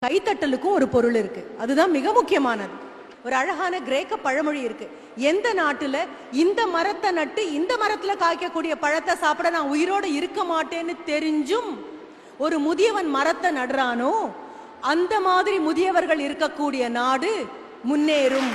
கைத்தட்டலுக்கும் ஒரு பொருள் இருக்கு. அதுதான் மிக முக்கியமானது. ஒரு அழகான கிரேக்க பழமொழி இருக்கு. எந்த நாட்டுல இந்த மரத்தை நட்டு இந்த மரத்துல காய்க்கக்கூடிய பழத்தை சாப்பிட நான் உயிரோடு இருக்க மாட்டேன்னு தெரிஞ்சும் ஒரு முதியவன் மரத்தை நடுறானோ அந்த மாதிரி முதியவர்கள் இருக்கக்கூடிய நாடு முன்னேறும்.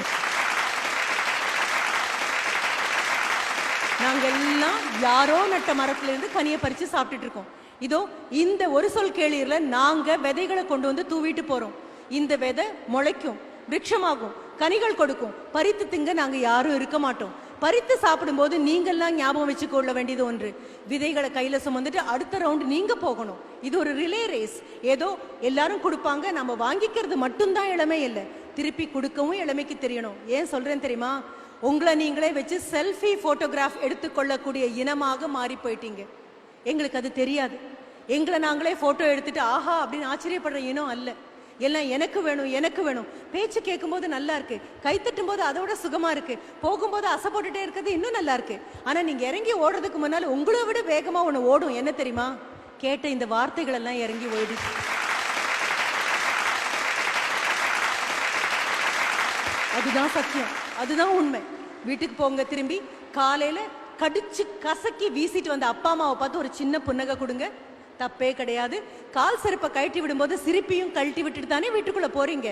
நாங்க எல்லாம் யாரோ நட்ட மரத்துல இருந்து கனியை பறிச்சு சாப்பிட்டுட்டு இருக்கோம். இதோ இந்த ஒரு சொல் கேளீர்ல நாங்க விதைகளை கொண்டு வந்து தூவிட்டு போறோம். இந்த விதை முளைக்கும், விருட்சமாகும், கனிகள் கொடுக்கும். பறித்து திங்க நாங்க யாரும் இருக்க மாட்டோம். பறித்து சாப்பிடும்போது நீங்கள்லாம் ஞாபகம் வச்சு கொள்ள வேண்டியது ஒன்று, விதைகளை கையில சுமந்துட்டு அடுத்த ரவுண்ட் நீங்க போகணும். இது ஒரு ரிலே ரேஸ். ஏதோ எல்லாரும் கொடுப்பாங்க, நம்ம வாங்கிக்கிறது மட்டும்தான் இளமை இல்லை, திருப்பி கொடுக்கவும் இளமைக்கு தெரியணும். ஏன் சொல்றேன் தெரியுமா? உங்களை நீங்களே வச்சு செல்ஃபி போட்டோகிராஃப் எடுத்துக்கொள்ளக்கூடிய இனமாக மாறி போயிட்டீங்க. எங்களுக்கு அது தெரியாது. எங்களை நாங்களே போட்டோ எடுத்துட்டு ஆஹா அப்படின்னு ஆச்சரியப்படுற இனம் அல்ல. எல்லாம் எனக்கு வேணும் எனக்கு வேணும். பேச்சு கேட்கும் போது நல்லா இருக்கு, கைத்தட்டும் போது அதோட சுகமா இருக்கு, போகும்போது அசை போட்டுட்டே இருக்கிறது இன்னும் நல்லா இருக்கு. ஆனா நீங்க இறங்கி ஓடுறதுக்கு முன்னால உங்களை விட வேகமா ஒண்ணு ஓடும். என்ன தெரியுமா? கேட்ட இந்த வார்த்தைகள் எல்லாம் இறங்கி ஓடிச்சு. அதுதான் சத்தியம், அதுதான் உண்மை. வீட்டுக்கு போங்க, திரும்பி காலையில கடிச்சு கசக்கி வீசிட்டு வந்த அப்பா அம்மாவை பார்த்து ஒரு சின்ன புன்னகை கொடுங்க, தப்பே கிடையாது. கால் செருப்பை கழட்டி விடும்போது சிரிப்பையும் கழட்டி விட்டுட்டு தானே வீட்டுக்குள்ள போறீங்க.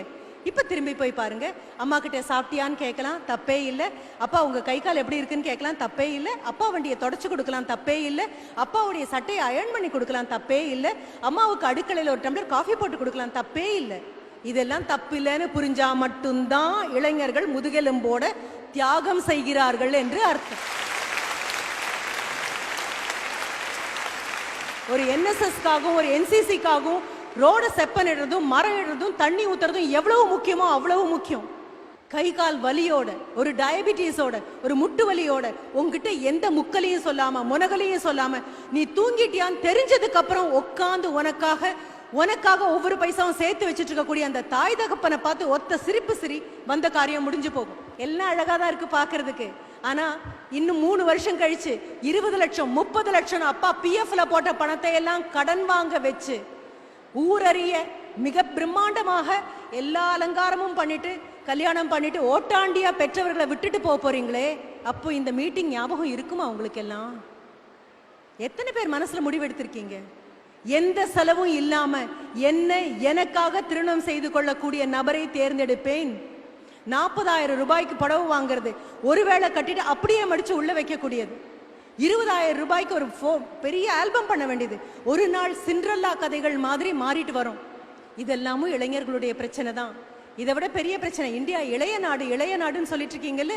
இப்ப திரும்பி போய் பாருங்க, அம்மா கிட்ட சாப்பிட்டியான்னு கேட்கலாம், தப்பே இல்லை. அப்பா உங்க கை கால் எப்படி இருக்குன்னு கேட்கலாம், தப்பே இல்லை. அப்பா வண்டியை தொடச்சு கொடுக்கலாம், தப்பே இல்லை. அப்பாவுடைய சட்டையை அயர்ன் பண்ணி கொடுக்கலாம், தப்பே இல்லை. அம்மாவுக்கு அடுக்கலையில் ஒரு டம்ளர் காஃபி போட்டு கொடுக்கலாம், தப்பே இல்லை. இதெல்லாம் தப்பு இல்லைன்னு புரிஞ்சா மட்டும்தான் இளைஞர்கள் முதுகெலும்போட தியாகம் செய்கிறார்கள் என்று அர்த்தம். ஒரு என்எஸ்எஸ்க்காகவும் ஒரு என்சிசிக்காகவும் ரோட செப்பனிடுறதும் மரம் இடுறதும் தண்ணி ஊத்துறதும் எவ்வளவு முக்கியமோ அவ்வளவு முக்கியம். கை கால் வலியோட, ஒரு டயபிட்டிஸோட, ஒரு முட்டு வலியோட உங்ககிட்ட எந்த முக்கலையும் சொல்லாம முனகலையும் சொல்லாம நீ தூங்கிட்டியான்னு தெரிஞ்சதுக்கு அப்புறம் உட்காந்து உனக்காக ஒவ்வொரு பைசாவும் சேர்த்து வச்சுட்டு இருக்கக்கூடிய அந்த தாய் தகப்பனை பார்த்து ஒத்த சிரிப்பு சிரி வந்த காரியம் முடிஞ்சு போகும். எல்லாம் அழகாதான் இருக்கு பாக்குறதுக்கு. ஆனா இன்னும் 3 வருஷம் கழிச்சு 20 லட்சம் 30 லட்சம் அப்பா பிஎஃப்ல போட்ட பணத்தை எல்லாம் கடன் வாங்க வச்சு ஊரறிய மிக பிரம்மாண்டமாக எல்லா அலங்காரமும் பண்ணிட்டு கல்யாணம் பண்ணிட்டு ஓட்டாண்டியா பெற்றவர்களை விட்டுட்டு போறீங்களே, அப்போ இந்த மீட்டிங் ஞாபகம் இருக்குமா உங்களுக்கு எல்லாம்? எத்தனை பேர் மனசுல முடிவெடுத்திருக்கீங்க? எந்த செலவும் இல்லாம எனக்காக திருமணம் செய்து கொள்ளக்கூடிய நபரை தேர்ந்தெடுப்பேன். 40,000 ரூபாய்க்கு புடவை வாங்குறது, ஒருவேளை கட்டிட்டு அப்படியே மடிச்சு உள்ள வைக்கக்கூடியது. 20,000 ரூபாய்க்கு ஒரு பெரிய ஆல்பம் பண்ண வேண்டியது. ஒரு நாள் சிண்ட்ரெல்லா கதைகள் மாதிரி மாறிட்டு வரும். இதெல்லாமும் இளைஞர்களுடைய பிரச்சனை தான். இதை விட பெரிய பிரச்சனை இந்தியா இளைய நாடுன்னு சொல்லிட்டு இருக்கீங்கல்ல.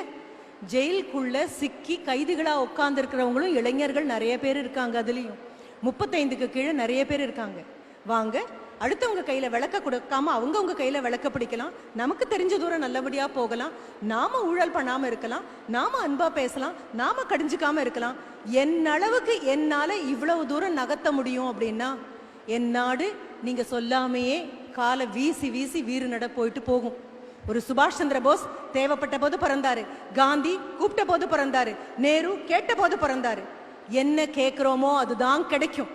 ஜெயிலுக்குள்ள சிக்கி கைதிகளா உட்கார்ந்து இருக்கிறவங்களும் இளைஞர்கள் நிறைய பேர் இருக்காங்க. அதுலயும் 35க்கு கீழே நிறைய பேர் இருக்காங்க. வாங்க, அடுத்தவங்க கையில விளக்க கொடுக்காம அவங்க கையில விளக்க பிடிக்கலாம். நமக்கு தெரிஞ்ச தூரம் நல்லபடியா போகலாம். நாம ஊழல் பண்ணாம இருக்கலாம், நாம அன்பா பேசலாம், நாம கடிஞ்சுக்காம இருக்கலாம். என் அளவுக்கு என்னால இவ்வளவு தூரம் நகர்த்த முடியும் அப்படின்னா என் நாடு நீங்க சொல்லாமையே காலை வீசி வீசி வீறு நட போயிட்டு போகும். ஒரு சுபாஷ் சந்திர போஸ் தேவைப்பட்ட போது பிறந்தாரு, காந்தி கூப்பிட்ட போது பிறந்தாரு, நேரு கேட்ட போது பிறந்தாரு. என்ன கேட்கிறோமோ அதுதான் கிடைக்கும்.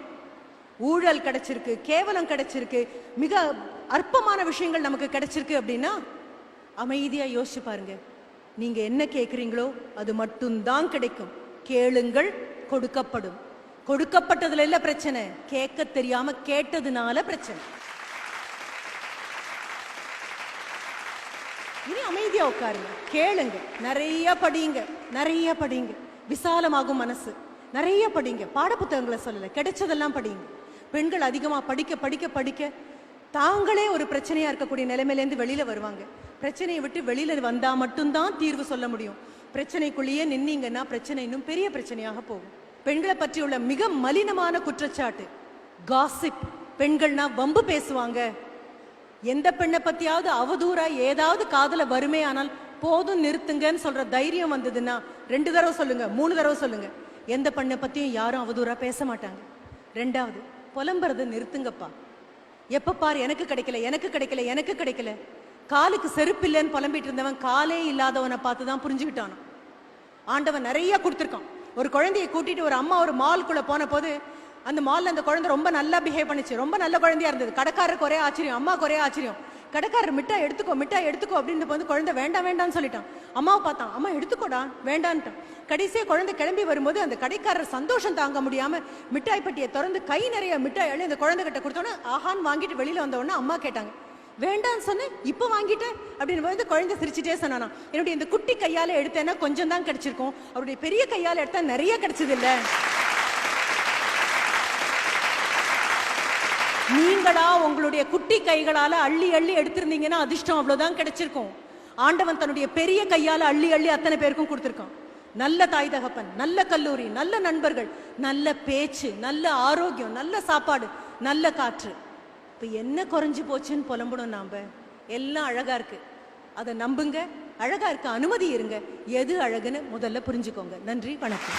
ஊழல் கிடைச்சிருக்கு, கேவலம் கிடைச்சிருக்கு, மிக அற்பமான விஷயங்கள் நமக்கு கிடைச்சிருக்கு அப்படின்னா அமைதியா யோசிச்சு பாருங்க. நீங்க என்ன கேட்கிறீங்களோ அது மட்டும்தான் கிடைக்கும். கேளுங்கள், கொடுக்கப்படும். கொடுக்கப்பட்டதுல இல்ல பிரச்சனை, கேட்க தெரியாம கேட்டதுனால பிரச்சனை. இனி அமைதியா உட்காருங்க, கேளுங்க, நிறைய படிங்க, விசாலமாகும் மனசு. நிறைய படிங்க, பாட புத்தகங்களை சொல்லல, கிடைச்சதெல்லாம் படிங்க. பெண்கள் அதிகமா படிக்க தாங்களே ஒரு பிரச்சனையா இருக்கக்கூடிய நிலைமையிலேருந்து வெளியில வருவாங்க. பிரச்சனையை விட்டு வெளியில வந்தா மட்டும்தான் தீர்வு சொல்ல முடியும். பிரச்சனைக்குள்ளேயே நின்னீங்கன்னா பிரச்சனை இன்னும் பெரிய பிரச்சனையாக போகும். பெண்களை பற்றியுள்ள மிக மலினமான குற்றச்சாட்டு காசிப். பெண்கள்னா வம்பு பேசுவாங்க. எந்த பெண்ணை பத்தியாவது அவதூறா ஏதாவது காதல வருமே ஆனால் போதும் நிறுத்துங்கன்னு சொல்ற தைரியம் வந்ததுன்னா 2 தடவை சொல்லுங்க, 3 தடவை சொல்லுங்க. எந்த பெண்ணை பத்தியும் யாரும் அவதூறா பேச மாட்டாங்க. 2வது, புலம்புறதை நிறுத்துங்கப்பா. எப்ப பாரு எனக்கு கிடைக்கல. காலுக்கு செருப்பு இல்லைன்னு புலம்பிட்டு இருந்தவன் காலே இல்லாதவனை பார்த்துதான் புரிஞ்சுக்கிட்டானோ. ஆண்டவன் நிறைய கொடுத்துருக்கான். ஒரு குழந்தையை கூட்டிட்டு ஒரு அம்மா ஒரு மால்குள்ள போன போது அந்த மால்ல அந்த குழந்தை ரொம்ப நல்லா பிஹேவ் பண்ணுச்சு, ரொம்ப நல்ல குழந்தையா இருந்தது. கடைக்காரருக்கு ஒரே ஆச்சரியம், அம்மாவுக்கு ஒரே ஆச்சரியம். கடைக்காரர் மிட்டாய் எடுத்துக்கோ மிட்டாய் எடுத்துக்கோ அப்படின்னு வந்து குழந்தை வேண்டாம் வேண்டாம்னு சொல்லிட்டான். அம்மாவை பார்த்தான், அம்மா எடுத்துக்கோடா வேண்டான்ட்டான். கடைசியா குழந்தை கிளம்பி வரும்போது அந்த கடைக்காரர் சந்தோஷம் தாங்க முடியாம மிட்டாய் பட்டியை திறந்து கை நிறைய மிட்டாய் அள்ளி அந்த குழந்தை கிட்ட கொடுத்தோன்னே ஆஹான்னு வாங்கிட்டு வெளியில வந்த உடனே அம்மா கேட்டாங்க, வேண்டான்னு சொன்னேன் இப்ப வாங்கிட்டேன் அப்படின்னு வந்து குழந்தை சிரிச்சுட்டே சொன்னானா, என்னுடைய இந்த குட்டி கையால எடுத்தேன்னா கொஞ்சம் தான் கிடைச்சிருக்கும், அவருடைய பெரிய கையால எடுத்தா நிறைய கிடைச்சது இல்ல. நீங்களா உங்களுடைய குட்டி கைகளால அள்ளி அள்ளி எடுத்திருந்தீங்கன்னா அதிர்ஷ்டம் அவ்வளவுதான் கிடைச்சிருக்கும். ஆண்டவன் தன்னுடைய பெரிய கையால அள்ளி அள்ளி அத்தனை பேருக்கும் கொடுத்திருக்கான். நல்ல தாய் தகப்பன், நல்ல கல்லூரி, நல்ல நண்பர்கள், நல்ல பேச்சு, நல்ல ஆரோக்கியம், நல்ல சாப்பாடு, நல்ல காற்று. இப்ப என்ன குறைஞ்சு போச்சுன்னு புலம்பணும் நாம? எல்லாம் அழகா இருக்கு, அதை நம்புங்க. அழகா இருக்க அனுமதி இருங்க. எது அழகுன்னு முதல்ல புரிஞ்சுக்கோங்க. நன்றி, வணக்கம்.